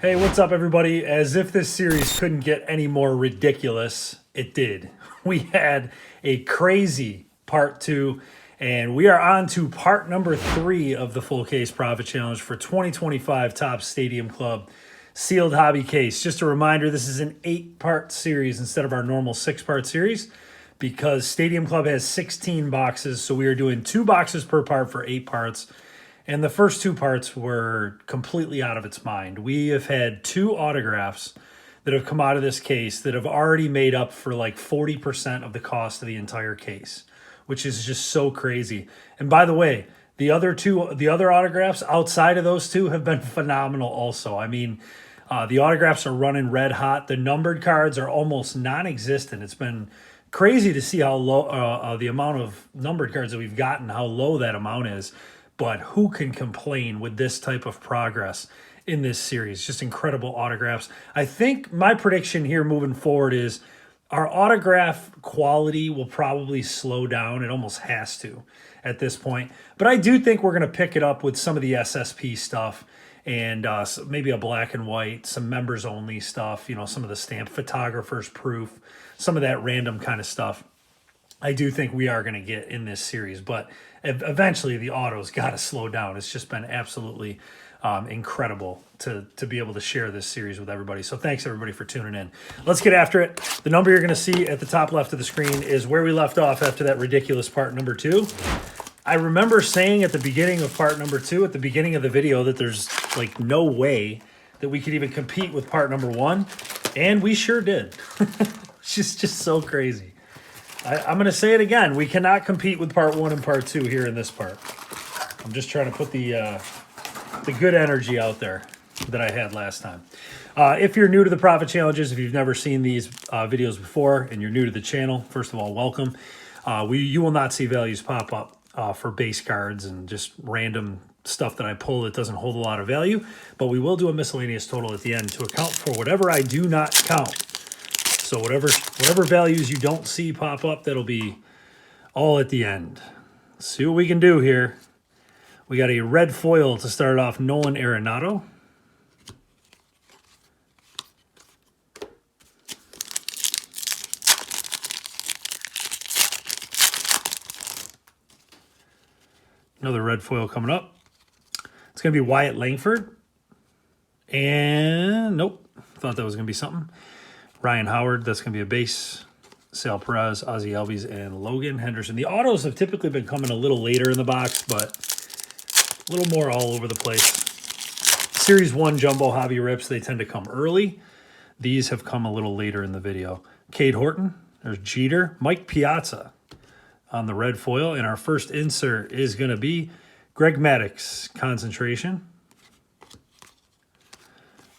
Hey, what's up, everybody? As if this series couldn't get any more ridiculous, it did. We had a crazy part 2, and we are on to part number 3 of the Full Case Profit Challenge for 2025 Top Stadium Club Sealed Hobby Case. Just a reminder, this is an 8-part series instead of our normal 6-part series because Stadium Club has 16 boxes, so we are doing 2 boxes per part for 8 parts. And the first 2 parts were completely out of its mind. We have had 2 autographs that have come out of this case that have already made up for like 40% of the cost of the entire case, which is just so crazy. And by the way, the other autographs outside of those 2 have been phenomenal also. I mean, the autographs are running red hot. The numbered cards are almost non-existent. It's been crazy to see how low the amount of numbered cards that we've gotten, how low that amount is. But who can complain with this type of progress in this series? Just incredible autographs. I think my prediction here moving forward is our autograph quality will probably slow down. It almost has to at this point. But I do think we're going to pick it up with some of the SSP stuff and maybe a black and white, some members only stuff, you know, some of the stamp photographers proof, some of that random kind of stuff. I do think we are going to get in this series, but eventually the auto's got to slow down. It's just been absolutely incredible to be able to share this series with everybody. So thanks everybody for tuning in. Let's get after it. The number you're going to see at the top left of the screen is where we left off after that ridiculous part number 2. I remember saying at the beginning of part number 2, at the beginning of the video, that there's like no way that we could even compete with part number 1, and we sure did. It's just so crazy. I'm going to say it again. We cannot compete with part 1 and part 2 here in this part. I'm just trying to put the good energy out there that I had last time. If you're new to the Profit Challenges, if you've never seen these videos before and you're new to the channel, first of all, welcome. You will not see values pop up for base cards and just random stuff that I pull that doesn't hold a lot of value, but we will do a miscellaneous total at the end to account for whatever I do not count. So whatever values you don't see pop up, that'll be all at the end. Let's see what we can do here. We got a red foil to start off, Nolan Arenado. Another red foil coming up. It's going to be Wyatt Langford. And nope, thought that was going to be something. Ryan Howard, that's going to be a base. Sal Perez, Ozzie Albies, and Logan Henderson. The autos have typically been coming a little later in the box, but a little more all over the place. Series 1 Jumbo Hobby Rips, they tend to come early. These have come a little later in the video. Cade Horton, there's Jeter. Mike Piazza on the red foil. And our first insert is going to be Greg Maddux, concentration.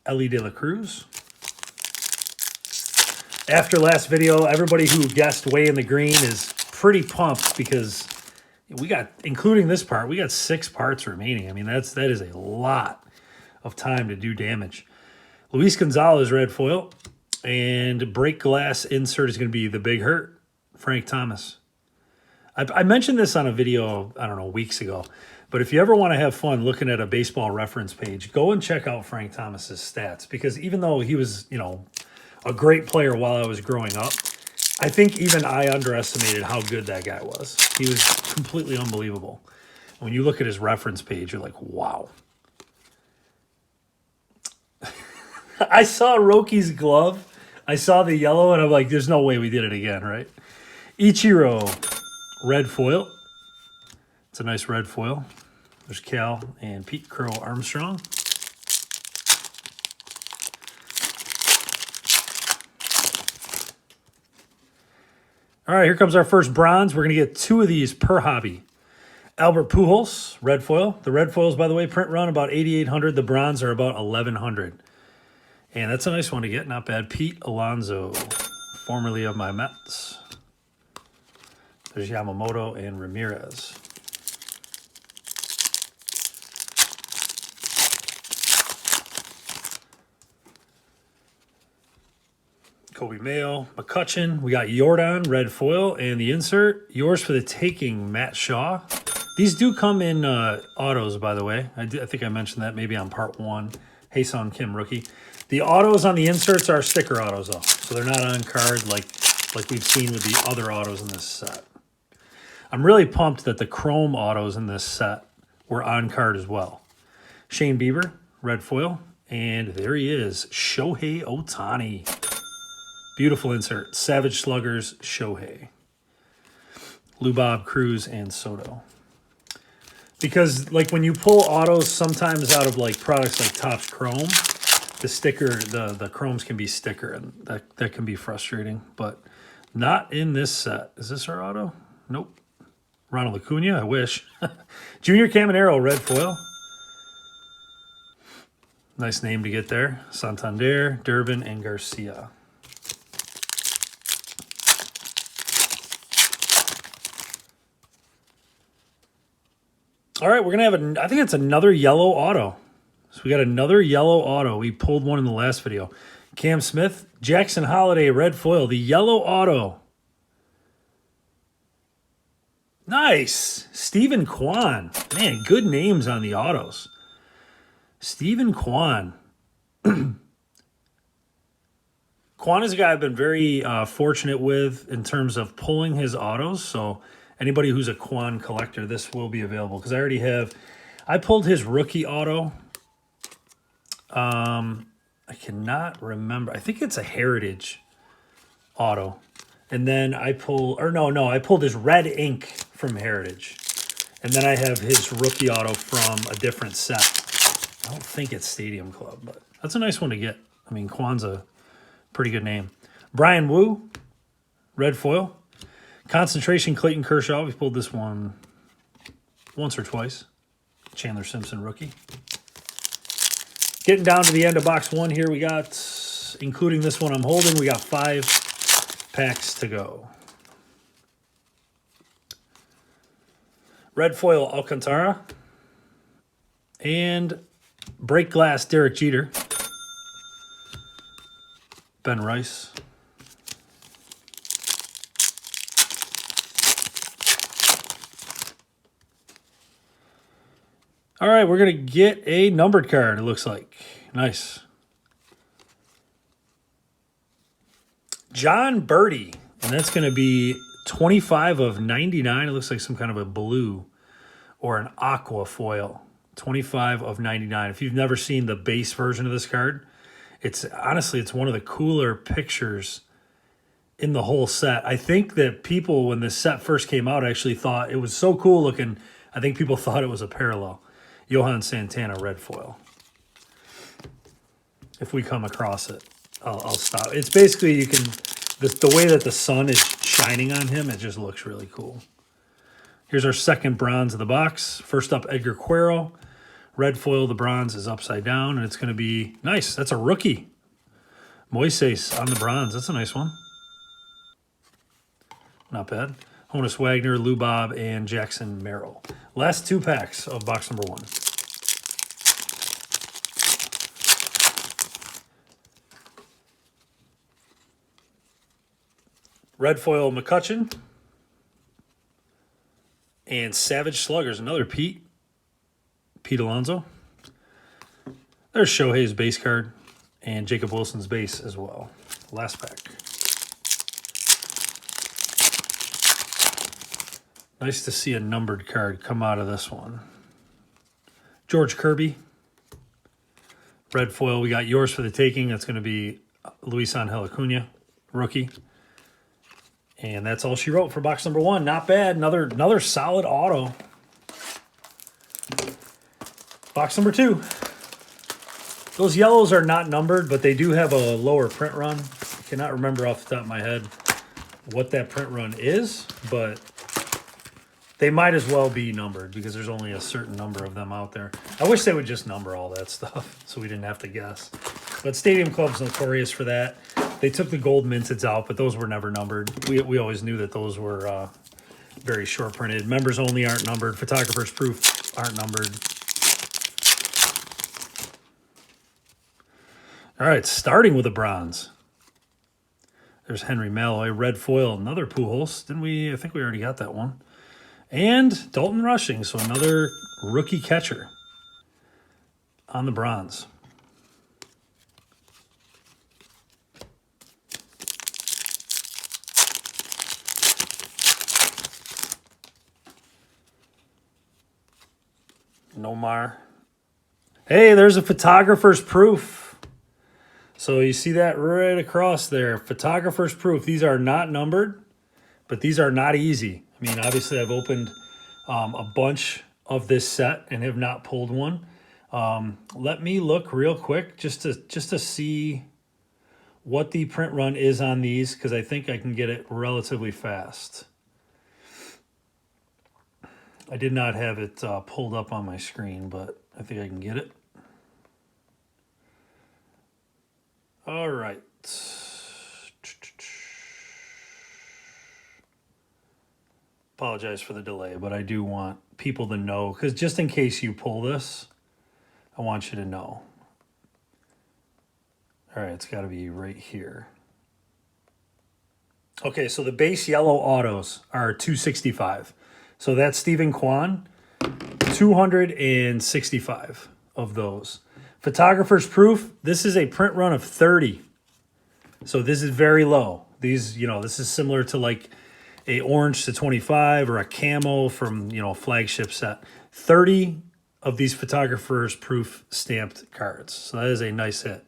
Ellie De La Cruz. After last video, everybody who guessed way in the green is pretty pumped because we got, including this part, we got 6 parts remaining. I mean, that is a lot of time to do damage. Luis Gonzalez, red foil. And break glass insert is going to be the big hurt, Frank Thomas. I mentioned this on a video, I don't know, weeks ago. But if you ever want to have fun looking at a baseball reference page, go and check out Frank Thomas's stats. Because even though he was, you know, a great player while I was growing up, I think even I underestimated how good that guy was. He was completely unbelievable. When you look at his reference page, you're like, wow. I saw Rocky's glove. I saw the yellow, and I'm like, there's no way we did it again, right? Ichiro, red foil. It's a nice red foil. There's Cal and Pete Crow Armstrong. All right, here comes our first bronze. We're going to get 2 of these per hobby. Albert Pujols, red foil. The red foils, by the way, print run about 8,800. The bronze are about 1,100. And that's a nice one to get. Not bad. Pete Alonso, formerly of my Mets. There's Yamamoto and Ramirez. Kobe Mayo, McCutcheon. We got Jordan, red foil, and the insert. Yours for the taking, Matt Shaw. These do come in autos, by the way. I think I mentioned that maybe on part 1. Hae-Sung Kim, rookie. The autos on the inserts are sticker autos, though. So they're not on card like we've seen with the other autos in this set. I'm really pumped that the chrome autos in this set were on card as well. Shane Bieber, red foil. And there he is, Shohei Ohtani. Beautiful insert. Savage Sluggers, Shohei. Lubob, Cruz, and Soto. Because, like, when you pull autos sometimes out of, like, products like Topps Chrome, the sticker, the chromes can be sticker, and that can be frustrating. But not in this set. Is this our auto? Nope. Ronald Acuna, I wish. Junior Caminero, red foil. Nice name to get there. Santander, Durbin, and Garcia. All right, we're going to have, I think it's another yellow auto. So we got another yellow auto. We pulled one in the last video. Cam Smith, Jackson Holiday, red foil, the yellow auto. Nice. Stephen Kwan. Man, good names on the autos. Stephen Kwan. Kwan is a guy I've been very fortunate with in terms of pulling his autos. So anybody who's a Kwan collector, this will be available. Because I pulled his rookie auto. I cannot remember. I think it's a Heritage auto. And then I pulled his red ink from Heritage. And then I have his rookie auto from a different set. I don't think it's Stadium Club, but that's a nice one to get. I mean, Kwan's a pretty good name. Brian Wu, red foil. Concentration, Clayton Kershaw. We've pulled this one once or twice. Chandler Simpson, rookie. Getting down to the end of box one here, we got, including this one I'm holding, we got 5 packs to go. Red foil, Alcantara. And break glass, Derek Jeter. Ben Rice. All right, we're going to get a numbered card, it looks like. Nice. John Birdie, and that's going to be 25 of 99. It looks like some kind of a blue or an aqua foil. 25 of 99. If you've never seen the base version of this card, it's one of the cooler pictures in the whole set. I think that people, when this set first came out, actually thought it was so cool looking. I think people thought it was a parallel. Johan Santana, red foil. If we come across it, I'll stop. It's basically, the way that the sun is shining on him, it just looks really cool. Here's our second bronze of the box. First up, Edgar Quero. Red foil, the bronze is upside down, and it's going to be nice. That's a rookie. Moises on the bronze. That's a nice one. Not bad. Honus Wagner, Lubob, and Jackson Merrill. Last 2 packs of box number 1. Red foil, McCutchen. And Savage Sluggers, another Pete Alonso. There's Shohei's base card and Jacob Wilson's base as well. Last pack. Nice to see a numbered card come out of this one. George Kirby. Red foil, we got yours for the taking. That's going to be Luis Angel Acuna, rookie. And that's all she wrote for box number 1. Not bad. Another solid auto. Box number 2. Those yellows are not numbered, but they do have a lower print run. I cannot remember off the top of my head what that print run is, but they might as well be numbered because there's only a certain number of them out there. I wish they would just number all that stuff so we didn't have to guess. But Stadium Club's notorious for that. They took the gold minteds out, but those were never numbered. We always knew that those were very short printed. Members only aren't numbered. Photographers proof aren't numbered. All right, starting with a bronze. There's Henry Malloy, red foil, another Pujols. Didn't we? I think we already got that one. And Dalton Rushing, so another rookie catcher on the bronze. Nomar. Hey, there's a photographer's proof. So you see that right across there. Photographer's proof. These are not numbered, but these are not easy. I mean, obviously I've opened a bunch of this set and have not pulled one. Let me look real quick just to see what the print run is on these, because I think I can get it relatively fast. I did not have it pulled up on my screen, but I think I can get it. All right. Apologize for the delay, but I do want people to know, because just in case you pull this, I want you to know. All right, it's got to be right here. Okay, so the base yellow autos are 265. So that's Stephen Kwan, 265 of those. Photographer's proof, this is a print run of 30. So this is very low. These, this is similar to like a orange to 25 or a camo from, a flagship set. 30 of these photographer's proof stamped cards. So that is a nice hit.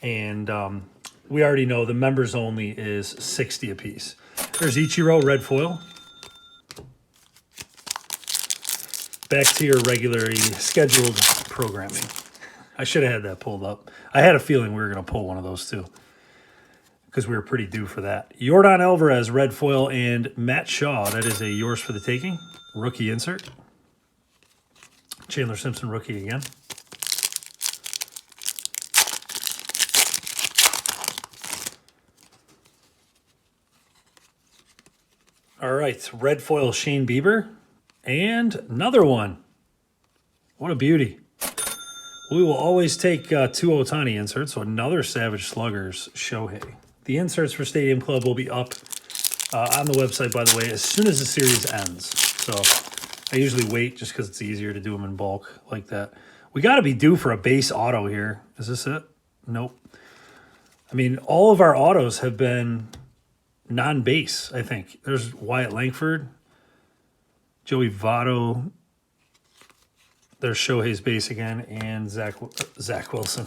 And we already know the members only is 60 apiece. There's Ichiro red foil. Back to your regularly scheduled programming. I should have had that pulled up. I had a feeling we were going to pull one of those too, because we were pretty due for that. Yordan Alvarez red foil and Matt Shaw. That is a yours for the taking. Rookie insert. Chandler Simpson rookie again. All right, red foil Shane Bieber, and another one. What a beauty. We will always take two Ohtani inserts, so another Savage Sluggers Shohei. The inserts for Stadium Club will be up on the website, by the way, as soon as the series ends. So I usually wait just because it's easier to do them in bulk like that. We got to be due for a base auto here. Is this it? Nope. I mean, all of our autos have been non-base, I think. There's Wyatt Langford, Joey Votto. There's Shohei's base again, and Zach Wilson.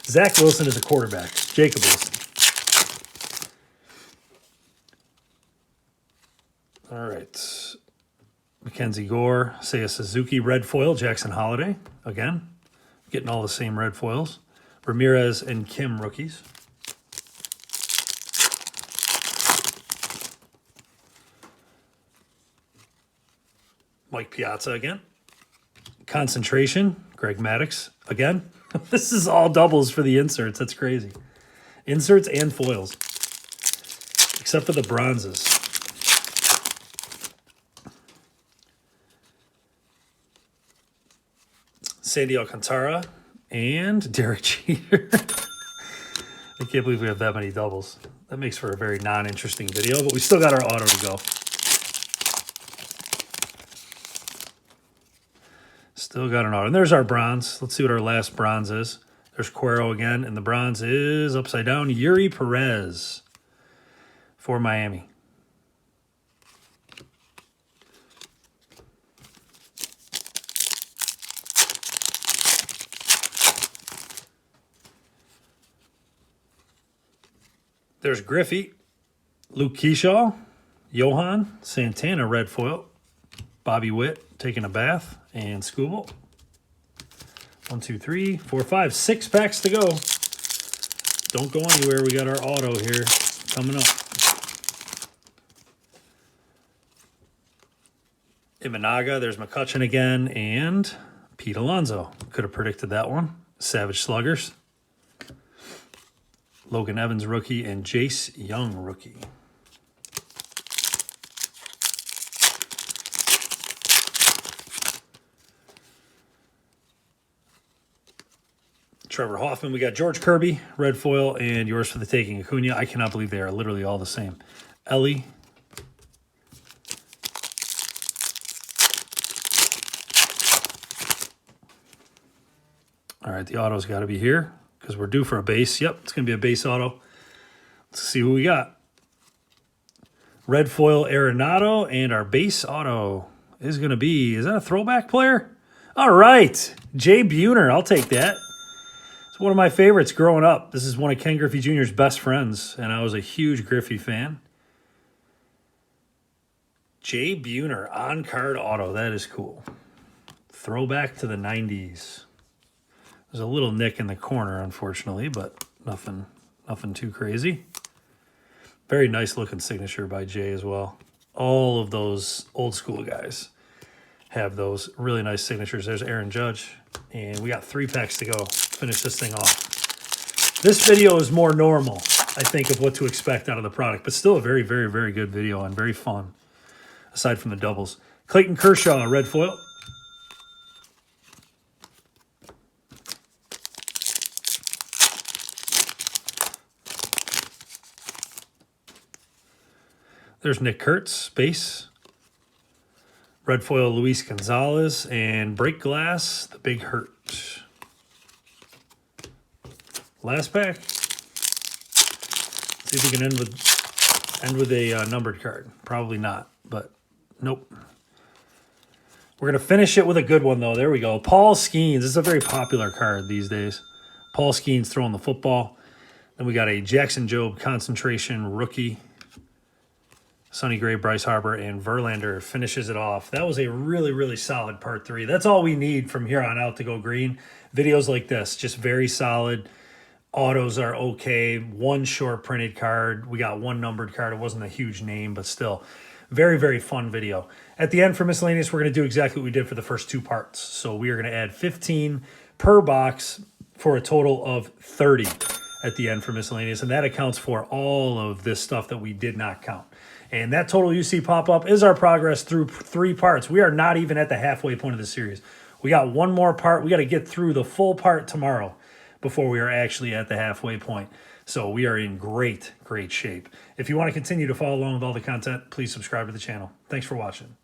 Zach Wilson is a quarterback. Jacob Wilson. All right. Mackenzie Gore, Seiya Suzuki, red foil, Jackson Holiday. Again, getting all the same red foils. Ramirez and Kim rookies. Mike Piazza again. Concentration, Greg Maddux again. This is all doubles for the inserts. That's crazy. Inserts and foils, except for the bronzes. Sandy Alcantara and Derek Jeter. I can't believe we have that many doubles. That makes for a very non-interesting video, but we still got our auto to go. Still got an auto. And there's our bronze. Let's see what our last bronze is. There's Cuero again, and the bronze is upside down. Yuri Perez for Miami. There's Griffey, Luke Keyshaw, Johan, Santana red foil, Bobby Witt taking a bath, and Scooble. 1, 2, 3, 4, 5, 6 packs to go. Don't go anywhere. We got our auto here coming up. Imanaga, there's McCutcheon again, and Pete Alonso. Could have predicted that one. Savage Sluggers. Logan Evans rookie and Jace Young rookie. Trevor Hoffman. We got George Kirby, red foil, and yours for the taking. Acuna. I cannot believe they are literally all the same. Ellie. All right, the auto's got to be here because we're due for a base. Yep, it's going to be a base auto. Let's see who we got. Red foil Arenado and our base auto is going to be, is that a throwback player? All right, Jay Buhner. I'll take that. It's one of my favorites growing up. This is one of Ken Griffey Jr.'s best friends, and I was a huge Griffey fan. Jay Buhner, on-card auto. That is cool. Throwback to the 90s. There's a little nick in the corner, unfortunately, but nothing too crazy. Very nice looking signature by Jay as well. All of those old school guys have those really nice signatures. There's Aaron Judge. And we got 3 packs to go. Finish this thing off. This video is more normal, I think, of what to expect out of the product, but still a very, very, very good video and very fun, aside from the doubles. Clayton Kershaw, red foil. There's Nick Kurtz, base. Red foil, Luis Gonzalez. And break glass, the Big Hurt. Last pack. See if we can end with a numbered card. Probably not, but nope. We're going to finish it with a good one, though. There we go. Paul Skeens. This is a very popular card these days. Paul Skeens throwing the football. Then we got a Jackson Jobe concentration rookie. Sonny Gray, Bryce Harper, and Verlander finishes it off. That was a really, really solid part 3. That's all we need from here on out to go green. Videos like this, just very solid. Autos are okay. 1 short printed card. We got 1 numbered card. It wasn't a huge name, but still. Very, very fun video. At the end for miscellaneous, we're going to do exactly what we did for the first 2 parts. So we are going to add 15 per box for a total of 30 at the end for miscellaneous. And that accounts for all of this stuff that we did not count. And that total you see pop up is our progress through 3 parts. We are not even at the halfway point of the series. We got 1 more part. We got to get through the full part tomorrow before we are actually at the halfway point. So we are in great, great shape. If you want to continue to follow along with all the content, please subscribe to the channel. Thanks for watching.